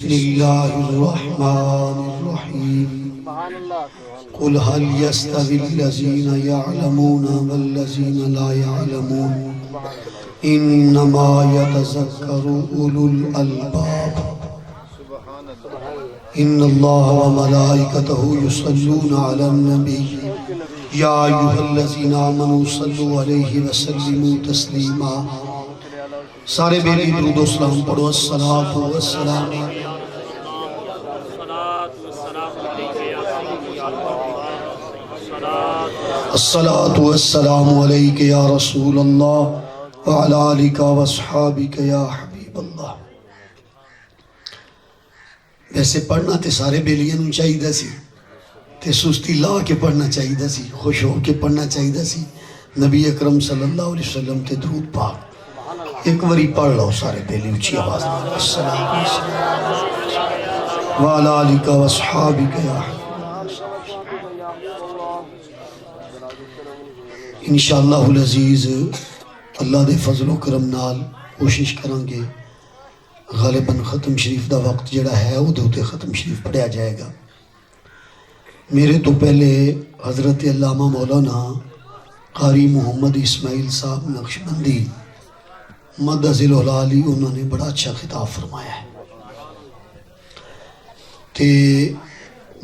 بسم اللہ الرحمن الرحیم قل هل يستوي الذين يعلمون والذين لا يعلمون انما يتذكر اولو الالباب ان اللہ وملائکته يصلون على النبی یا ایھا الذین آمنوا صلوا علیہ وسلموا تسلیما۔ سارے بیلی درود و سلام پڑھو۔ الصلاۃ والسلام الصلاۃ والسلام علیک یا رسول اللہ وعلی آلک واصحابک یا حبیب اللہ۔ ویسے پڑھنا تے سارے بیلیاں نوں چاہیدا سی تے سستی لا کے پڑھنا چاہیدا سی، خوش ہو کے پڑھنا چاہیدا سی۔ نبی اکرم صلی اللہ علیہ وسلم تے درود پاک ایک واری پڑھ لو سارے بیلی اچھی آواز میں۔ السلام علیکم وعلی آلک واصحابک یا حبیب۔ انشاءاللہ العزیز اللہ دے فضل و کرم نال کوشش کریں گے غالباً ختم شریف دا وقت جڑا ہے وہ دوتے ختم شریف پڑھیا جائے گا۔ میرے تو پہلے حضرت علامہ مولانا قاری محمد اسماعیل صاحب نقشبندی مدذل العالی انہوں نے بڑا اچھا خطاب فرمایا ہے، تے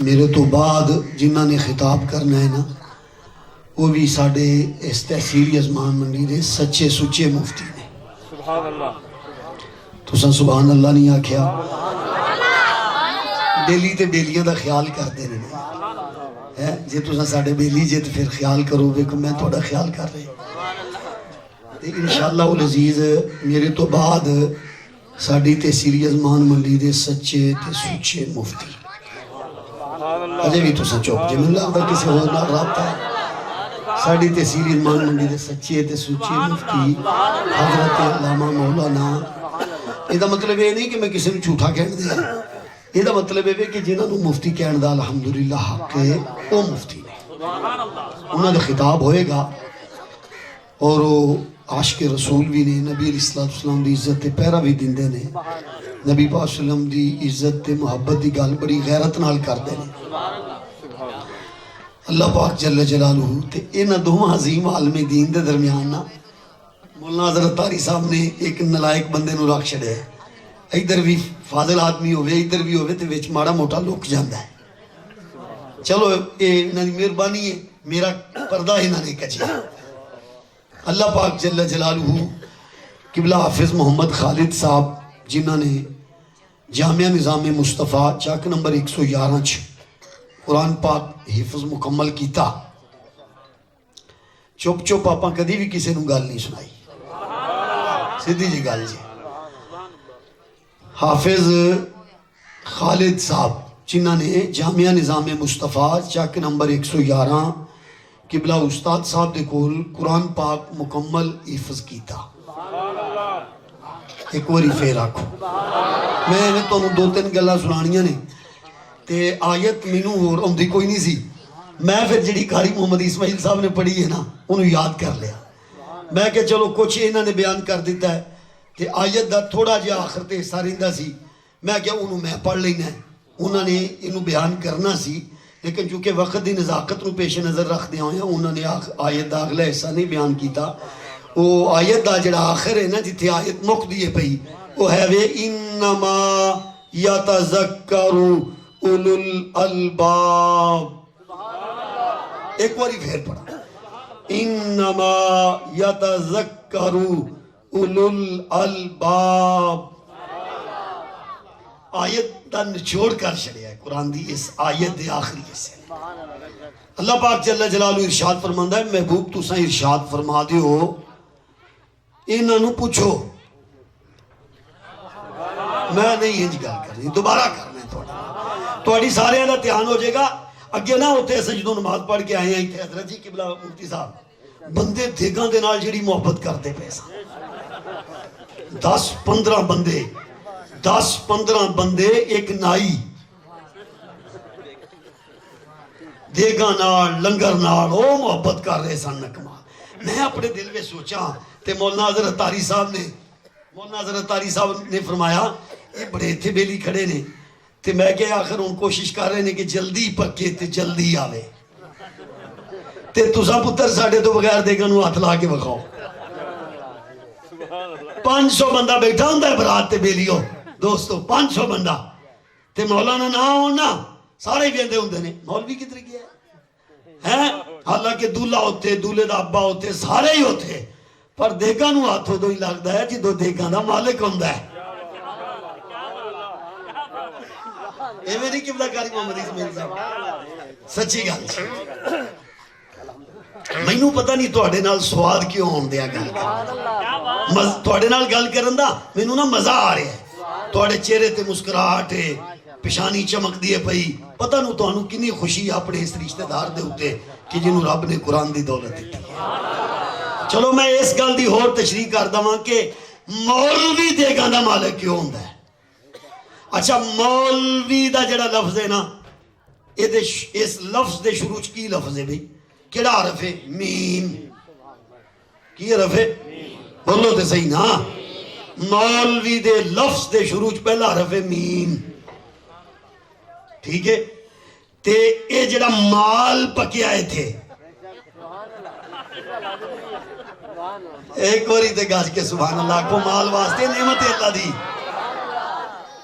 میرے تو بعد جنہوں نے خطاب کرنا ہے نا وہ بھی ساڑھے اس تحصیل یزمان منڈی دے سچے سچے مفتی نے۔ سبحان اللہ۔ تو سن سبحان اللہ نہیں آکھیا؟ بیلی تے بیلیاں دا خیال کر دے رہے ہیں جے تو سن ساڑھے بیلی جے تو پھر خیال کرو بے کہ میں تھوڑا خیال کر رہے ہیں۔ انشاءاللہ العزیز میرے تو بعد ساڑھی تحصیل یزمان منڈی دے سچے تے سچے مفتی اجے بھی تو سچو جی میں لگتا کسی اور نہ رابطہ ہے۔ ساڑھی تحصیل یزمان منڈی دے سچے تے سچے مفتی حضرت علامہ مولانا۔ یہ دا مطلب یہ نہیں کہ میں کسی نے جھوٹا کہنے دیا، یہ دا مطلب ہے کہ جنہاں نو مفتی کہنے دا الحمدللہ حق ہے وہ مفتی نے، انہاں دے خطاب ہوئے گا اور وہ عاشق رسول بھی نے، نبی علیہ السلام دی عزت تے پیرا بھی دیندے نے، نبی پاک صلی اللہ علیہ وسلم دی عزت تے محبت دی گل بڑی غیرت نال کردے نے۔ اللہ پاک جل جلالہ تے انہاں دوواں عظیم عالم دین دے درمیان نا مولانا حضرت طاری صاحب نے ایک نلائق بندے نو رکھ چھڑیا ہے، ادھر بھی فاضل آدمی ہوئے ادھر بھی ہوئے تے وچ ماڑا موٹا لک جاندا ہے۔ چلو اے انہاں دی مہربانی ہے، میرا پردہ انہاں نے کچیا۔ اللہ پاک جل جلالہ قبلہ حافظ محمد خالد صاحب جنہاں نے جامعہ نظام مصطفیٰ چاک نمبر 111 قرآن پاک حفظ مکمل کیتا، چپ چپ آپاں کدی بھی کسی نو گل نہیں سنائی، سیدھی جی گل جی۔ حافظ خالد صاحب جنہاں نے جامعہ نظام مصطفیٰ چاک نمبر 111 قبلہ استاد صاحب دے کول قرآن پاک مکمل حفظ کیتا۔ ایک واری پھر آکھو میں نے تو دو تین گلاں سنانیاں نے تے آیت مینوں ہور اوندی کوئی نہیں سی، میں پھر جڑی قاری محمد اسماعیل صاحب نے پڑھی ہے نا انہوں یاد کر لیا، میں کہ چلو کچھ انہوں نے بیان کر دیتا ہے تے آیت دا تھوڑا جہا آخر تے حصہ رہندا سی، میں کہ انہوں میں پڑھ لینا ہے، انہوں نے انہوں بیان کرنا سی، لیکن چونکہ وقت دی نزاکت نو پیش نظر رکھ دیا ہویا انہوں نے آیت دا اگلا حصہ نہیں بیان کیتا۔ وہ آیت دا جڑا آخر ہے نا جتھے آیت مک دیئے پئی وہ ہے وے انما یتذکر اولو الالباب۔ ایک واری پھر پڑھا انما یتذکر اولو الالباب۔ آیت دا نچوڑ کر چھڑیا ہے قرآن دی اس آیت دے آخری حصے۔ اللہ پاک جل جلالہ ارشاد فرماندا ہے محبوب تساں ارشاد فرما دیو انہاں نو پوچھو، میں نہیں انج گل کرنی، دوبارہ کرنا ہے تھوڑی سارے دا دھیان ہو جائے گا۔ اگے نہ ہوتے ایسے جدوں نماز پڑھ کے آئے ہیں حضرت جی قبلہ مفتی صاحب بندے دیگاں دے نال جڑی محبت کرتے پیسہ 10-15 بندے ایک نائی دیگاں نال لنگر نال او محبت کر رہے سن نکمال۔ میں اپنے دل میں سوچا تے مولانا حضرت طاری صاحب نے فرمایا یہ بڑے اتنے بیلی کھڑے نے تے میں کہ آخر ہوں کوشش کر رہے ہیں کہ جلدی پکے تے جلدی آوے تے تسا پتر ساڑھے تو بغیر دیکھا نو ہاتھ لا کے بکھاؤ 500 بندہ بیٹھا ہوں ہے برات تے بیلیو دوستو 500 بندہ تے مولانا نہ ہونا سارے بیندے ہوں نے مولوی کدھر گیا ہے حالانکہ دولہ ہوتے دولے دا ابا ہوتے سارے ہی ہوتے پر دیکھا نو ہاتھوں دو ہی لگتا ہے جی دو دیکھا دا مالک ہوندہ ہے اے میری قبلہ کاری محمد اسماعیل صاحب سچی گل مینوں پتہ نہیں تواڈے نال سواد کیوں ہون دیا گل تواڈے نال گل کرن دا مینوں نا مزہ آ رہا ہے تواڈے چہرے تے مسکراہٹ ہے پیشانی چمک دی ہے پئی پتہ نو تانوں کنی خوشی اپنے اس رشتہ دار دے اوتے کہ جنوں رب نے قرآن دی دولت دتی ہے چلو میں اس گل دی ہور تشریح کر دواں کہ مولوی دیگاں دا مالک کیوں ہوندا ہے اچھا مولوی دا جڑا لفظ ہے نا اس لفظ دے شروع چ کی لفظ ہے بھئی کیڑا حرف ہے میم کی حرف ہے بولو تے صحیح نا مولوی دے لفظ دے شروع چ پہلا حرف ہے میم ٹھیک ہے تے اے جڑا مال پکیا ہے تھے ایک واری تے گاج کے سبحان اللہ کو مال واسطے نعمت اللہ دی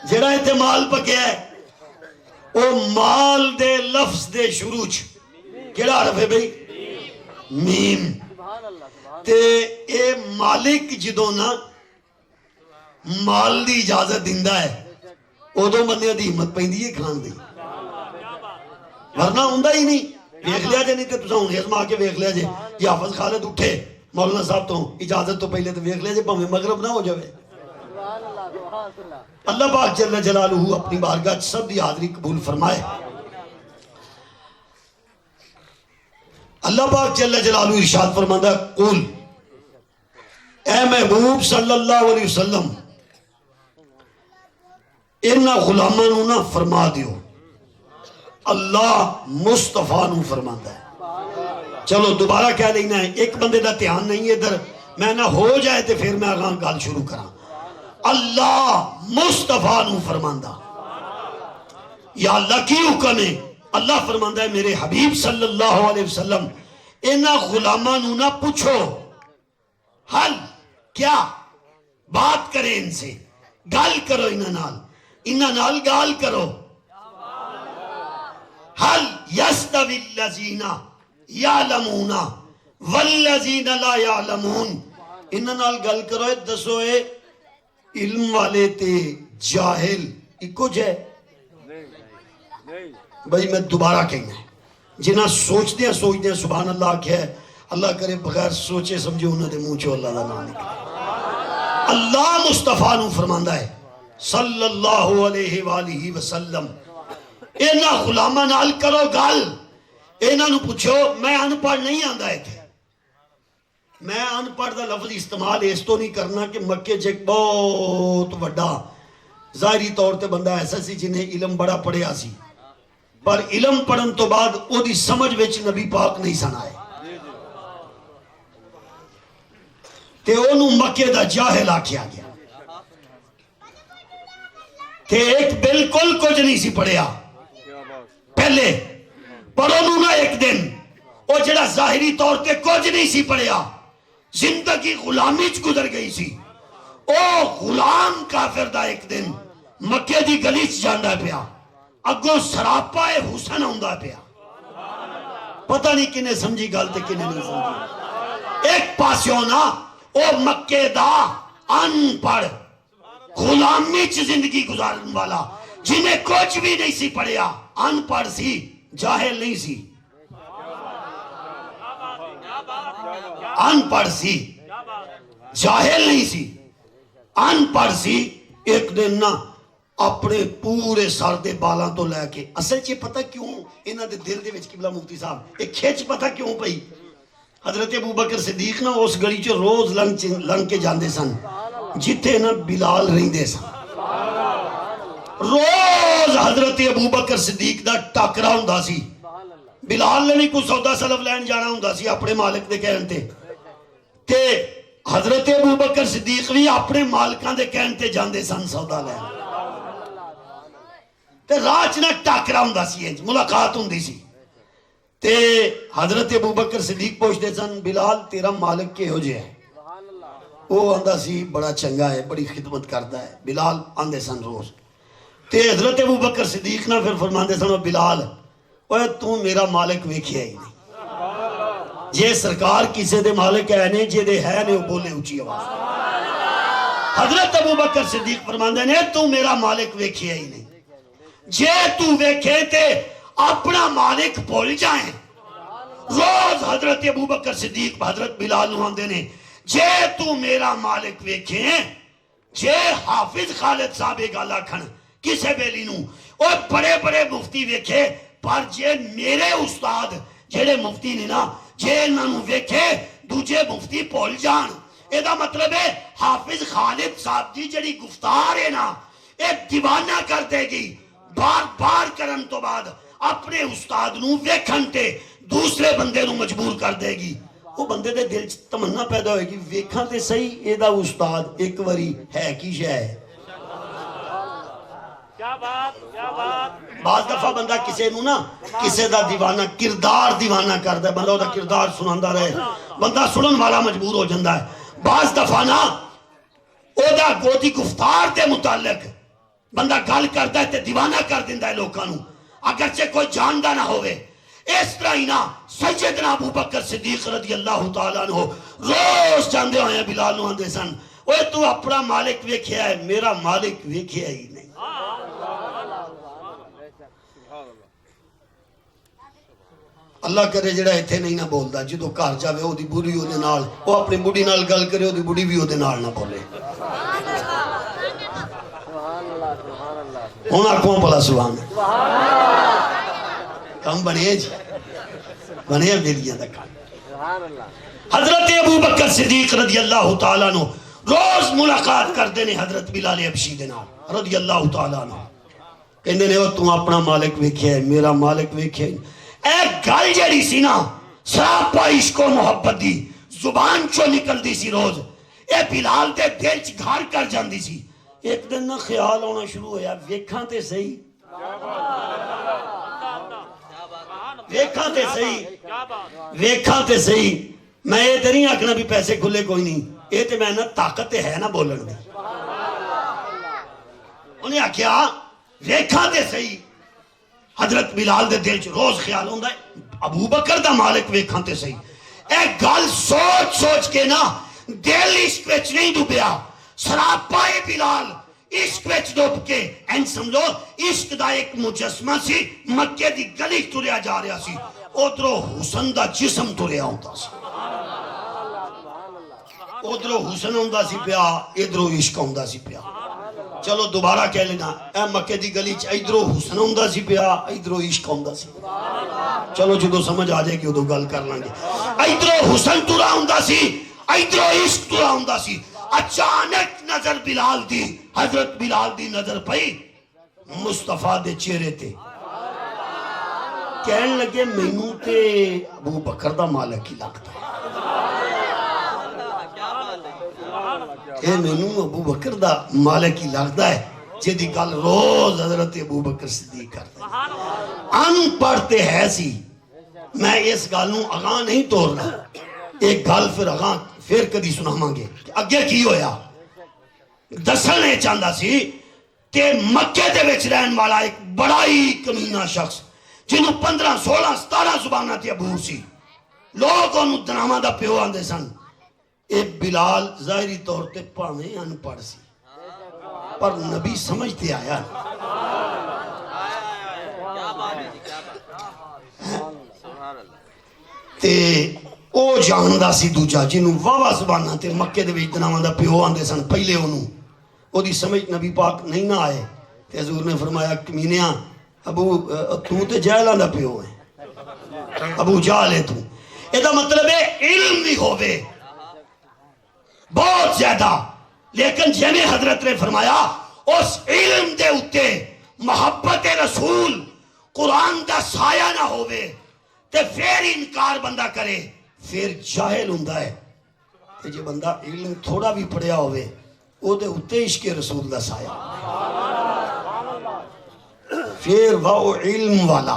جڑا ایتھے مال پکیا ہے او مال دے لفظ دے شروع کیڑا حرف ہے بھئی میم تے اے مالک جدوں نا مال دی اجازت دیندہ ہے ادوں بندیاں دی ہمت پیندی ہے کھان دی ورنہ ہوندہ ہی نہیں ویکھ لیا جے نہیں تے تساں ہن ہزما کے ویکھ لیا جے یہ حافظ خالد اٹھے مولانا صاحب تو اجازت تو پہلے تو ویکھ لیا جے پاویں مغرب نہ ہو جاوے اللہ پاک جل جلالہ اپنی بارگاہ سب دی حاضری قبول فرمائے اللہ پاک جل جلالہ ارشاد فرماتا ہے قل اے محبوب صلی اللہ علیہ وسلم انہا غلامانو نہ فرما دیو اللہ مصطفیٰ نو فرماتا ہے چلو دوبارہ کہہ لینا ہے ایک بندے دا دھیان نہیں ہے ادھر میں نہ ہو جائے تے پھر میں آگاں گال شروع کرا اللہ مصطفیٰ نو فرماندا یا اللہ کی حکم ہے اللہ فرماندا ہے میرے حبیب صلی اللہ علیہ وسلم انہا غلامانو نہ پوچھو حل کیا بات کریں ان سے گال کرو انہا نال گال کرو حل یستوی الذین یعلمون والذین لا یعلمون انہا نال گال کرو دسو اے علم والے تے جاہل ایکو جائے بھائی میں دوبارہ کہنا ہے جنہاں سوچتے ہیں سبحان اللہ کیا ہے اللہ کرے بغیر سوچے سمجھے انہوں نے منہ اللہ دا نام نکلا اللہ مصطفیٰ نو فرماندہ ہے صلی اللہ علیہ وآلہ وسلم اینا غلامہ نال کرو گال اینا نو پوچھو میں ان پڑھ نہیں آندہ ہے تھے میں ان پڑھ دا لفظ استعمال اس تو نہیں کرنا کہ مکے جیک بہت وڈا ظاہری طور تے بندہ ایسا سی جنہیں علم بڑا پڑھیا سی پر علم پڑھن تو بعد او دی سمجھ وچ نبی پاک نہیں سنائے تے انہوں مکے دا جاہل آکھیا گیا تے ایک بالکل کچھ نہیں سی پڑھیا پہلے پر انہوں نے ایک دن او جڑا ظاہری طور تے کچھ نہیں سی پڑھیا زندگی غلامی چ گزر گئی سی او غلام کافر دا ایک دن مکے دی گلی چ جاندا پیا اگوں سراپا حسن ہوندا پیا پتہ نہیں کنے سمجھی گل تے کنے نہیں سمجھی ایک پاسیوں نا او مکے دا ان پڑھ غلامی چ زندگی گزارن والا جنہیں کچھ بھی نہیں سی پڑھیا ان پڑھ سی جاہل نہیں سی ان پڑھ سی جاہل نہیں سی ان پڑھ سی ایک دن نا اپنے پورے سر دے بالاں تو لے کے اصل چے پتہ کیوں انہاں دے دل دے وچ قبلہ مفتی صاحب ایک کھچ پتہ کیوں پئی حضرت ابوبکر صدیق نا اس گلی چ روز لنگ کے جاندے سن جتھے نا بلال رہندے سن روز حضرت ابوبکر صدیق دا ٹاکرا ہوندا سی بلال نے کوئی سودا سلف لین جانا ہوندا سی اپنے مالک دے کہن تے حضرت ابوبکر صدیق بھی اپنے مالکاں دے کہن تے جاندے سن سودا لین تے راہ چ نہ ٹاکرا ہوندا سی، انج ملاقات ہوندی سی تے حضرت ابو بکر صدیق پوچھتے سن بلال تیرا مالک کہو جہا ہے؟ وہ آندا سی بڑا چنگا ہے، بڑی خدمت کرتا ہے۔ بلال آندے سن روز تے حضرت ابو بکر صدیق نہ پھر فرماندے سن بلال اوے تو میرا مالک ویکھیا ہی نہیں، جے سرکار کسے دے مالک ہے نہیں، جے دے ہے نہیں وہ بولے اونچی آواز۔ حضرت ابو بکر صدیق فرماندے نے تو میرا مالک ویکھیا ہی نہیں، جے تو ویکھے تے اپنا مالک بھول جائیں۔ روز حضرت ابو بکر صدیق حضرت بلال نو آندے نے جے تو میرا مالک ویکھیں، جے حافظ خالد صاحب گالا کھن کسے بیلی نو اور بڑے بڑے مفتی ویکھے، پر جے میرے استاد جڑے مفتی نے نا جے انہاں نو ویکھے دوجے مفتی بھول جان۔ اے دا مطلب ہے حافظ خالد صاحب دی جڑی گفتار ہے نا اے دیوانہ کر دے گی، بار بار کرن تو بعد اپنے استاد نو ویکھن تے دوسرے بندے نو مجبور کر دے گی۔ وہ بندے دے دل تمنا پیدا ہوئے گی ویکھاں تے صحیح اے دا استاد ایک وری ہے کی شے ہے۔ بعض دفعہ بندہ کسے نو نا کسے دا دیوانہ کردار دیوانہ کر دے، بندہ دا کردار سناندہ رہے، بندہ سنن والا مجبور ہو جاندہ ہے۔ بعض دفعہ نا او دا گوتی گفتار دے متعلق بندہ گل کرتا ہے تے دیوانہ کر دیندہ ہے لوگاں نو، اگرچہ کوئی جاندہ نہ ہوئے۔ اس طرح ہی نا سیدنا ابو بکر صدیق رضی اللہ تعالیٰ عنہ روز جاندے ہوئے ہیں بلال نو آندے سن اوے تو اپنا مالک ویکھیا ہے، میرا مالک ویکھیا ہی نہیں۔ اللہ کرے جڑا ایتھے نہیں نہ بولدا، جدو گھر جاوے او دی بڑی او دے نال، او اپنی بڑی نال گل کرے او دی بڑی بھی او دے نال نہ بولے۔ ہن آکھوں بھلا سبحان کم بنے جی بنے بیلیاں دا کام۔ حضرت ابو بکر صدیق رضی اللہ تعالیٰ عنہ روز ملاقات کردے نے حضرت بلال حبشی دے نال رضی اللہ تعالیٰ عنہ، کہندے نے او تو اپنا مالک ویکھیا ہے، میرا مالک ویکھیا ہے۔ اے گل جڑی سی نا سراپا عشق و محبت دی زبان چو نکل دی سی روز، اے بلال دے دل چ گھر کر جاندی سی۔ ایک دن نہ خیال ہونا شروع ہویا ویکھاں تے صحیح، ویکھاں تے صحیح، ویکھاں تے صحیح، میں یہ تے نہیں آکھنا بھی پیسے کھلے کوئی نہیں، یہ تے میں نا طاقت ہے نا بولن دی۔ انہیں آکھیا ویکھاں تے صحیح، حضرت بلال دے دل چ روز خیال ہوندا ہے ابو بکر دا مالک ویکھاں تے صحیح۔ اے گل سوچ سوچ کے نا دل عشق وچ نہیں ڈوبیا، سراپا بلال عشق وچ ڈوب کے این سمجھو عشق دا ایک مجسمہ سی مکے دی گلی تریا جا رہا سی، ادھروں حسن دا جسم تریا ہوندا سی، ادھروں حسن ہوندا سی پیا، ادھروں عشق ہوندا سی پیا۔ چلو دوبارہ کہہ لینا اے مکے دی گلی چ ادھروں حسن ہوندا سی پیا، ادھروں عشق ہوندا سی۔ چلو جدو سمجھ آ جائے گی ادھر گل کر لیں گے۔ ادھروں حسن ترا ہوندا سی، ادھروں عشق ترا ہوندا سی۔ اچانک نظر بلال دی حضرت بلال دی نظر پئی مصطفیٰ دے چہرے تے، کہن لگے مینوں تے ابو بکر دا مالک ہی لگتا ہے، اے مینوں ابو بکر دا مالک ہی لگتا ہے، جدی گل روز حضرت ابو بکر صدیق کرتا ہے۔ ان پڑھتے ہے سی، میں اس گل نو اگاں نہیں توڑنا، ایک گل پھر اگاں پھر کدی سناواں گے کہ اگے کی ہویا۔ دسن یہ چاہتا سی کہ مکے دے وچ رہن والا ایک بڑا ہی کمینہ شخص جنہوں 15 16 17 زبانہ تے عبور سی، لوگ انہوں دنامہ دا پیو آندے سن۔ اے بلال ظاہری طور تے پاویں ان پڑھ سی پر نبی سمجھتے آیا تے او جاندہ سی دوجا جنہوں واوا زبانہ تے مکے دے وچ دنامہ دا پیو آندے سن، پہلے انہوں او دی سمجھ نبی پاک نہیں نہ آئے تے حضور نے فرمایا کمینیاں ابو تو تے جہلاں دا پیو ہے، ابو جہل ہے تو۔ اے دا مطلب ہے علم بھی ہوئے بہت زیادہ، لیکن جنہیں حضرت نے فرمایا اس علم دے اتے محبت رسول قرآن دا سایہ نہ ہوئے تے پھر انکار بندہ کرے پھر جاہل ہوندا ہے۔ تے جو بندہ علم تھوڑا بھی پڑھیا ہوئے او دے اتے عشق رسول دا سایہ، پھر وہ علم والا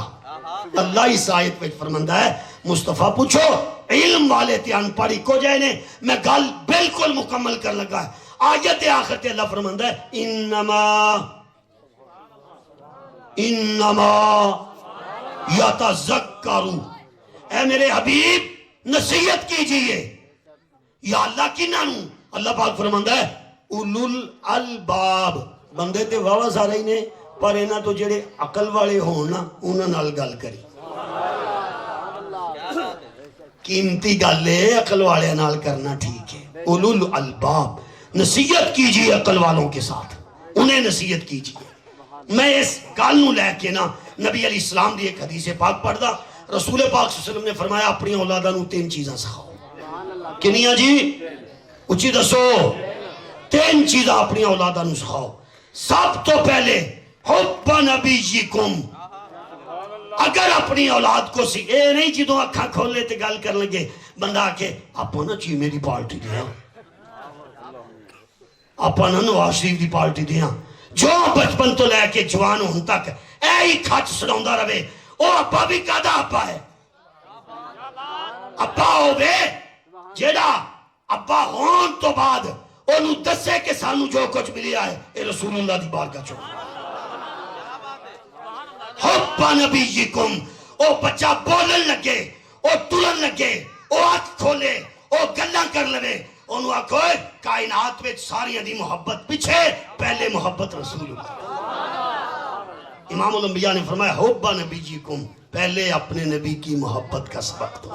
اللہ اس آیت پہ فرماندا ہے مصطفیٰ پوچھو علم والے تے ان پڑھی کو جائے نے میں گل بالکل مکمل کر لگا ہے آیت آخر تے اللہ فرماندا ہے انما یتذکروا اے میرے حبیب نصیحت کیجئے یا اللہ کی نانو اللہ پاک فرماندا ہے اولو الالباب بندے تے واوا سارے ہی نے پر انہاں تو جڑے عقل والے ہون نا انہاں نال گل کری قیمتی گل ہے عقل والے نال کرنا ٹھیک ہے اولو الالباب نصیحت کیجئے عقل والوں کے ساتھ انہیں نصیحت کیجئے میں اس گل نو لے کے نا نبی علیہ السلام دی ایک حدیث پاک پڑھدا رسول پاک صلی اللہ علیہ وسلم نے فرمایا اپنی اولاداں نو 3 چیزاں سکھاؤ کنیاں جی اچھی دسو 3 چیزاں اپنی اولاداں نو سکھاؤ سب تو پہلے حب نبیکم اگر اپنی اولاد کو اے نہیں جدوں اکھاں کھولے تے گل کر لگے بندہ آ کے آپا نا چی میری پارٹی دیا آپا نا نواز شریف دی پارٹی دیا جو بچپن تو لے کے جوان ہون تک اے ہی کھچ سناوندا رہے او ابا بھی کدا ابا ہے ابا ہوے جیڑا ابا ہون تو بعد انہوں دسے کہ سانو جو کچھ ملیا ہے اے رسول اللہ دی بارگاہ چوں حب نبیکم او بچہ بولن لگے او ٹرن لگے او آنکھ کھولے او گلاں کر لوے انہوں آکھو کائنات میں ساری دی محبت پیچھے پہلے محبت رسول اللہ امام الانبیاء نے فرمایا حب نبیکم پہلے اپنے نبی کی محبت کا سبق دو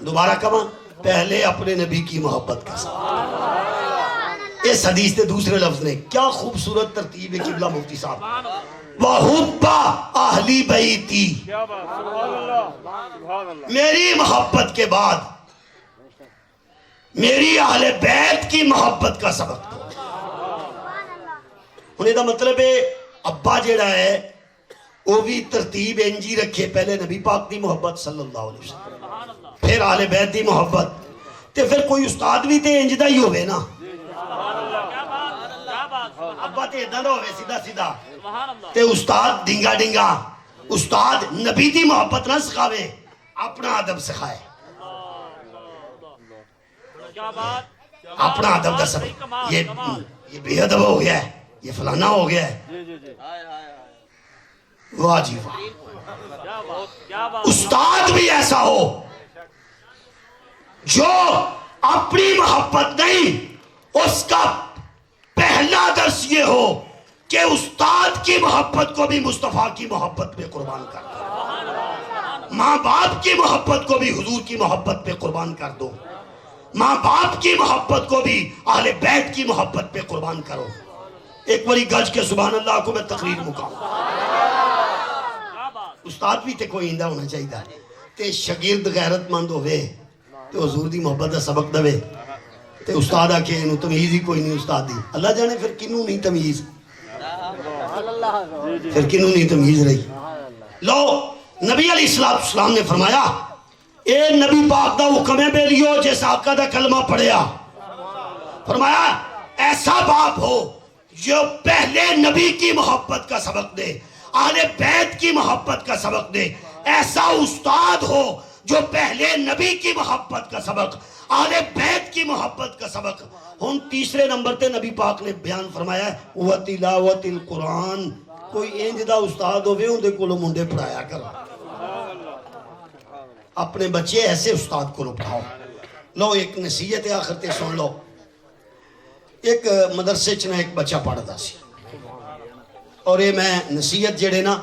دوبارہ کہاں پہلے اپنے نبی کی محبت کا سبق اس حدیث کے دوسرے لفظ نے کیا خوبصورت ترتیب ہے قبلہ مفتی صاحب وَحُبَّ اہلی بیتی میری محبت کے بعد میری اہل بیت کی محبت کا سبق دو انہیں دا مطلب ہے ابا جیڑا ہے وہ بھی ترتیب انجی رکھے پہلے نبی پاک دی محبت صلی اللہ علیہ وسلم پھر اہل بیت دی محبت تے پھر کوئی استاد بھی تے انج دا ہی ہوئے نا ابا تے ادھا دا ہوئے سیدھا سیدھا تے استاد ڈنگا ڈنگا استاد نبی دی محبت نہ سکھاوے اپنا ادب سکھائے اپنا ادب دا سب یہ بے ادب ہو گیا ہے یہ فلانا ہو گیا ہے واہ جی واہ استاد بھی ایسا ہو جو اپنی محبت نہیں اس کا پہلا درس یہ ہو کہ استاد کی محبت کو بھی مصطفیٰ کی محبت پہ قربان کر دو ماں باپ کی محبت کو بھی حضور کی محبت پہ قربان کر دو ماں باپ کی محبت کو بھی اہل بیت کی محبت پہ قربان کرو ایک بڑی گج کے سبحان اللہ کو میں تقریر مکاؤں استاد بھی تے کوئی اندہ ہونا چاہیے تے شگرد غیرت مند ہوئے تے حضور دی محبت دا سبق دوے تے استاد آکے انہوں تمیز ہی کوئی نہیں استاد دی اللہ جانے پھر کنوں نہیں تمیز پھر کنوں نہیں تمیز رہی لو نبی علیہ السلام نے فرمایا اے نبی پاک دا حکم بے لیو جیسا آقا دا کلمہ پڑھیا فرمایا ایسا باپ ہو جو پہلے نبی کی محبت کا سبق دے اہل بیت کی محبت کا سبق دے ایسا استاد ہو جو پہلے نبی کی محبت کا سبق اہل بیت کی محبت کا سبق ہم تیسرے نمبر تے نبی پاک نے بیان فرمایا ہے وَتِلَاوَتِ الْقُرْآنِ کوئی انجدہ استاد ہوئے ان دے کولو منڈے پڑھایا کرو اپنے بچے ایسے استاد کو پڑھاؤ لو ایک نصیحت آخر تے سن لو ایک مدرسے چنا ایک بچہ پڑھ دا سی اور یہ میں نصیحت جڑے نا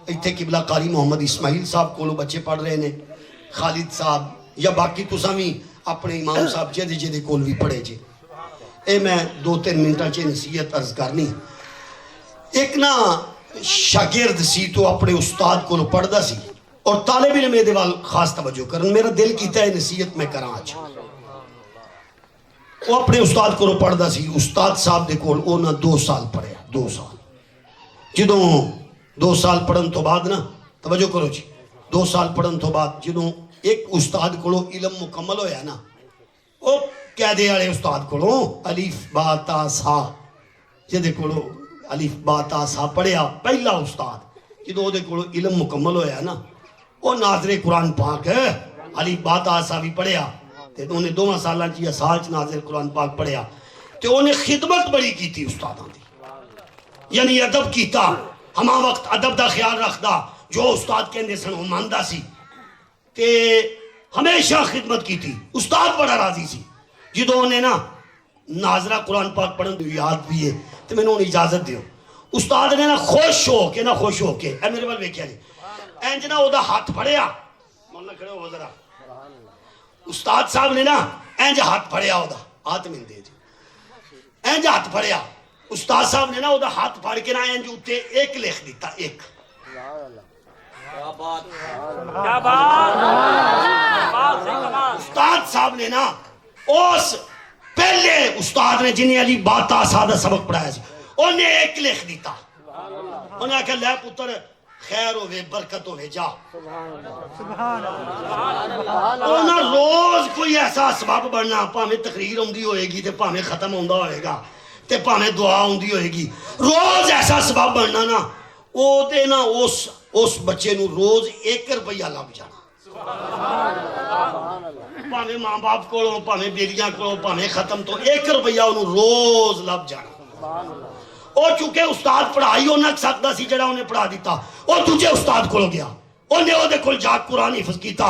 اتھے قبلہ قاری محمد اسماعیل صاحب کو بچے پڑھ رہے نے خالد صاحب یا باقی تو سامی اپنے امام صاحب جدے جدے کول بھی پڑھے جے اے میں 2-3 منٹا چے نصیحت عرض کرنی ایک نا شاگرد سی تو اپنے استاد کو پڑھ دا سی اور طالب علم دے وال خاص توجہ کرن میرا دل کیتا ہے نصیحت میں کراں آج وہ اپنے استاد کو پڑھ دا سی استاد صاحب دے کول او نا 2 سال پڑھیا 2 سال جدوں 2 سال پڑھن تو بعد نا توجہ کرو جی 2 سال پڑھن تو بعد جدوں ایک استاد کو علم مکمل ہویا نا او قیدے والے استاد کو الف با تا سا جدے کو الف با تا سا پڑھیا پہلا استاد جدو دے کولو علم مکمل ہویا نا وہ ناظر قرآن پاک الف با تا سا بھی پڑھیا تے انہیں 2 سالاں چ یا سال چ ناظر قرآن پاک پڑھیا تے انہیں خدمت بڑی کی تھی استاداں دی یعنی ادب کیتا ہما وقت ادب دا خیال رکھدا جو استاد کہندے سن وہ ماندا سی تے ہمیشہ خدمت کی تھی استاد بڑا راضی سی جدو انہیں نا ناظرہ قرآن پاک پڑھن دی یاد بھی ہے تو میں نے انہیں اجازت دیو استاد نے نا خوش ہو کے اے میرے بل ویکھیا جی اینج نا او دا ہاتھ پھڑیا مولانا کھڑے ہو ذرا استاد صاحب نے نا اینج ہاتھ پھڑیا او دا ہاتھ میں دے جی اینج ہاتھ پھڑیا استاد صاحب نے نا او دا ہاتھ پھڑ کے نا اینج اوتے ایک لکھ دیتا ایک استاد صاحب نے نا اس پہلے استاد نے جنہیں علی باتا سادہ سبق پڑھایا سی انہیں ایک لکھ دیتا انہیں کہا لے پتر خیر ہوئے برکت ہوئے جا انہیں روز کوئی ایسا سبب بڑھنا پاہمیں تقریر ہوندی ہوئے گی تے پاہمیں ختم ہوندہ ہوئے گا تے پاہمیں دعا ہوندی ہوئے گی روز ایسا سبب بڑھنا نا او دے نا اس بچے نو روز 1 روپیہ لگ جانا پاہمیں ماں باپ کو پاہمیں بیلیاں کو پاہمیں ختم تو 1 روپیہ انہوں روز لب جانا او چونکہ استاد پڑھائی ہو نہ سکتا سی جڑا انہیں پڑھا دیتا او تجھے استاد کو گیا انہیں او دے کل جا قرآن حفظ کیتا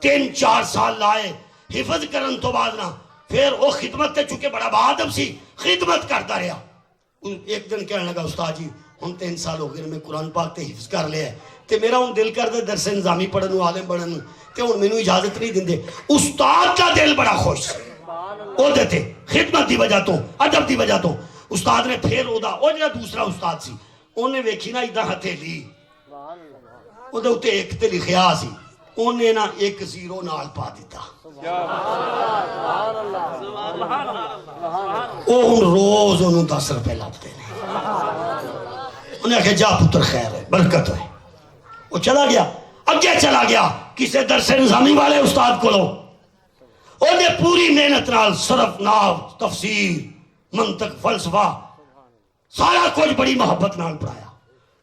3-4 سال لائے حفظ کرن تو بعد نا پھر او خدمت تے چونکہ بڑا بہادر سی خدمت کرتا رہا ایک دن کہنے لگا استاد جی ہم 3 سال ہو گئے میں قرآن پاک تے حفظ کر لیا ہے تے میرا ہوں دل کر دے درس نظامی پڑھنو عالم پڑھنو تے ہوں میں نے اجازت نہیں دن دے استاد کا دل بڑا خوش او دیتے خدمت دی وجہ تو ادب دی وجہ تو استاد نے پھر او دا او جڑا دوسرا استاد سی انہیں ویکھی نا ادھا ہتھے لی او دے اتے ایک تے لکھیا سی انہیں نا 1 0 نال پا دیتا او ہن روز انہوں 10 روپے لابتے نے انہیں کہا جا پتر خیر ہے برکت ہے وہ چلا گیا اگے چلا گیا کسے درس نظامی والے استاد کو لو انہیں پوری محنت نال صرف ناو تفسیر منطق فلسفہ سارا کچھ بڑی محبت نال پڑھایا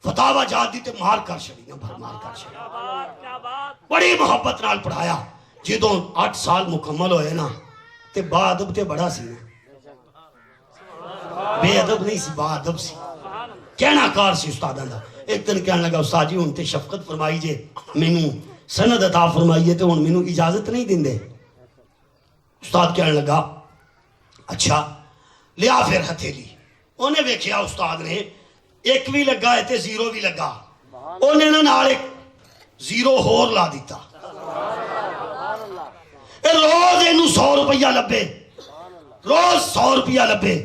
فتاوہ جات دی تے مار کر شڑی نہ بھر مار کر شڑی بڑی محبت نال پڑھایا جدوں 8 سال مکمل ہوئے نا تے با ادب تے بڑا سی بے ادب نہیں سی با ادب سی کہنا کار سی استاداں دا ایک دن کہنے لگا استاد جی ہن تے شفقت فرمائی جے مینوں سند عطا فرمائیے تے ہن مینوں اجازت نہیں دیندے استاد کہنے لگا اچھا لیا پھر ہتھیلی انہیں ویکھیا استاد نے 1 بھی لگا ہے تے 0 بھی لگا انہیں نا نال 1 0 ہور لا دیتا روز انہوں 100 روپیہ لبے روز 100 روپیہ لبے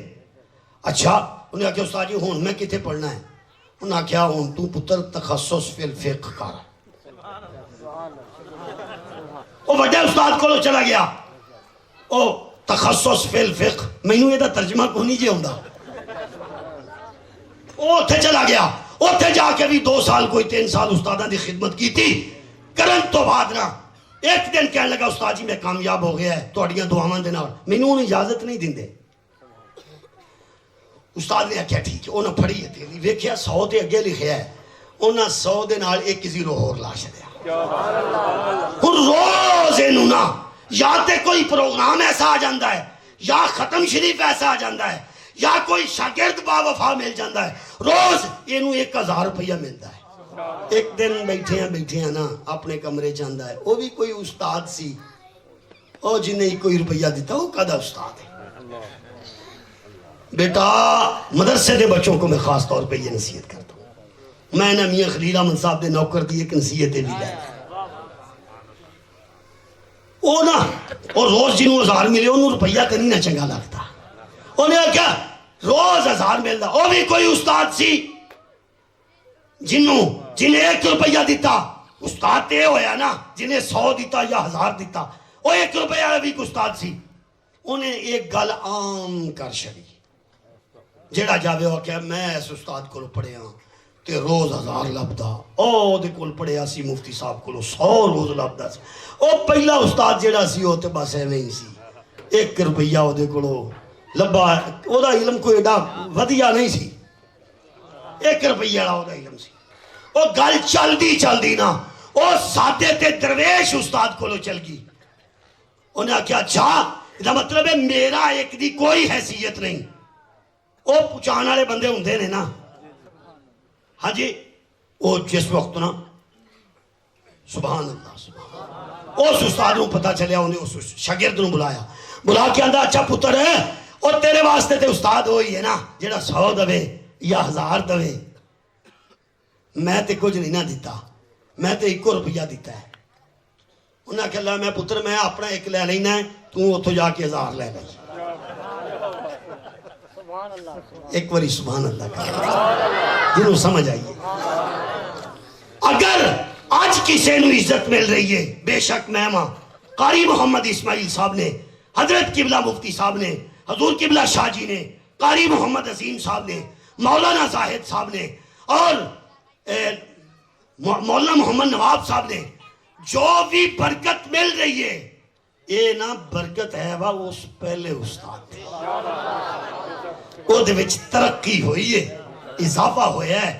اچھا انہیں آکھیا استاد جی ہون میں کتے پڑھنا ہے انہیں آکھیا ہون تو پتر تخصص فی الفقہ کارا وہ بڑے استاد کو لو چلا گیا او تخصص فی الفقہ میں نے یہ دا ترجمہ کو نہیں جے ہوں دا او تھے چلا گیا او تھے جا کے بھی 2 سال کوئی 3 سال استادہ دی خدمت کی تھی کرن تو بعد نا ایک دن کہنے لگا استاد جی میں کامیاب ہو گیا ہے تو اڑیاں دعاواں دینا میں نے انہیں اجازت نہیں دن دے استاد نے کیا ٹھیک ہے انہوں نے پڑھی ہے تیری ویکھیا 100 تے اگے لکھیا ہے انہوں 100 دے نال 1 0 اور لا چھڑیا ہن روز انہوں نا یا تے کوئی پروگرام ایسا آ جاندہ ہے یا ختم شریف ایسا آ جاندہ ہے یا کوئی شاگرد با وفا مل جاندہ ہے روز انہوں 1000 روپیہ ملتا ہے ایک دن بیٹھے ہیں نا اپنے کمرے جاندہ ہے وہ بھی کوئی استاد سی اور جنہیں کوئی روپیہ دیتا وہ کدہ استاد ہے بیٹا مدرسے دے بچوں کو میں خاص طور پہ یہ نصیحت کرتا ہوں میں نے میاں خلیل احمد صاحب دے نوکر دی ایک نصیحت بھی لے او نا اور روز جنہوں 1000 ملے انہوں روپیہ کنی نہ چنگا لگتا انہیں کیا روز 1000 ملتا وہ بھی کوئی استاد سی جنہیں 1 روپیہ دیتا استاد تے ہویا نا جنہیں 100 دیتا یا 1000 دیتا وہ 1 روپیہ بھی کوئی استاد سی انہیں ایک گل عام کر شڑی جیڑا جاوے ہو کہ میں اس استاد کو پڑھے ہاں تے روز 1000 لبدا او دے کول پڑھیا سی مفتی صاحب کو 100 روز لبدا سی او پہلا استاد جیڑا سی او تے بس ایویں ہی سی 1 روپیہ او دے کولو لبا او دا علم کوئی ایڈا ودیا نہیں سی 1 ਰੁਪਈਆ ਵਾਲਾ ਉਹਦਾ ਇਲਮ ਸੀ। ਉਹ ਗੱਲ ਚਲਦੀ ਨਾ ਉਹ ਸਾਦੇ ਤੇ ਦਰਵੇਸ਼ ਉਸਤਾਦ ਕੋਲੋਂ ਚਲ ਗਈ। ਉਹਨੇ ਆਖਿਆ ਅੱਛਾ ਇਹਦਾ ਮਤਲਬ ਹੈ ਮੇਰਾ ਇੱਕ ਦੀ ਕੋਈ ਹੈਸੀਅਤ ਨਹੀਂ। ਉਹ ਪਹੁੰਚਾਉਣ ਵਾਲੇ ਬੰਦੇ ਹੁੰਦੇ ਨੇ ਨਾ, ਹਾਂਜੀ, ਉਹ ਜਿਸ ਵਕਤ ਨਾ ਸੁਭਾਨ ਅੱਲਾਹ ਉਸ ਉਸਤਾਦ ਨੂੰ ਪਤਾ ਚੱਲਿਆ, ਉਹਨੇ ਉਸ ਸ਼ਾਗਿਰਦ ਨੂੰ ਬੁਲਾ ਕੇ ਆਂਦਾ ਅੱਛਾ ਪੁੱਤਰ ਉਹ ਤੇਰੇ ਵਾਸਤੇ ਤੇ ਉਸਤਾਦ ਹੋਈ ਹੈ ਨਾ ਜਿਹੜਾ 100 ਦਵੇ ਜਾਂ 1000 ਦਵੇ। ਮੈਂ ਤੇ ਕੁਝ ਨਹੀਂ ਨਾ ਦਿੱਤਾ, ਮੈਂ ਤੇ 1 ਰੁਪਈਆ ਦਿੱਤਾ ਹੈ। ਉਹਨਾਂ ਆਖਿਆ ਮੈਂ ਪੁੱਤਰ ਮੈਂ ਆਪਣਾ 1 ਲੈ ਲੈਣਾ, ਤੂੰ ਉੱਥੋਂ ਜਾ ਕੇ 1000 ਲੈ ਲੈ। ایک باری سبحان اللہ کا جنہوں سمجھ آئیے۔ اگر آج کسی نو عزت مل رہی ہے بے شک مہمہ قاری محمد اسماعیل صاحب نے، حضرت قبلہ مفتی صاحب نے، حضور قبلہ شاہ جی نے، قاری محمد عظیم صاحب نے، مولانا زاہد صاحب نے اور مولانا محمد نواب صاحب نے جو بھی برکت مل رہی ہے یہ نا برکت ہے وہ اس پہلے استاد تھے، وہ دے وچ ترقی ہوئی ہے، اضافہ ہویا ہے،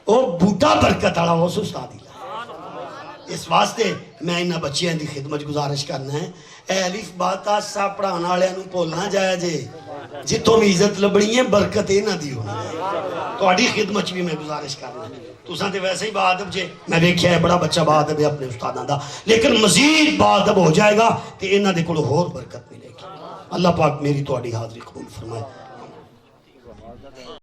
وہ بوٹا برکت آڑا وہ استاد ہی لائے۔ اس واسطے میں انہا بچیاں دی خدمت گزارش کرنا ہے، اے الف باتا سا پڑھانا والے انہوں بولنا جایا جے جتوں بھی عزت لبڑی ہیں برکت نہ دی ہونی تو آڑی خدمت بھی میں گزارش کرنا ہے۔ تو سانتے ویسے ہی بادب جے میں دیکھیا ہے بڑا بچہ بادب ہے اپنے استادان دا، لیکن مزید بادب ہو جائے گا تو انہا دے کلو اور برکت ملے گی۔ اللہ پاک میری تو آڑی حاضری قبول فرمائے۔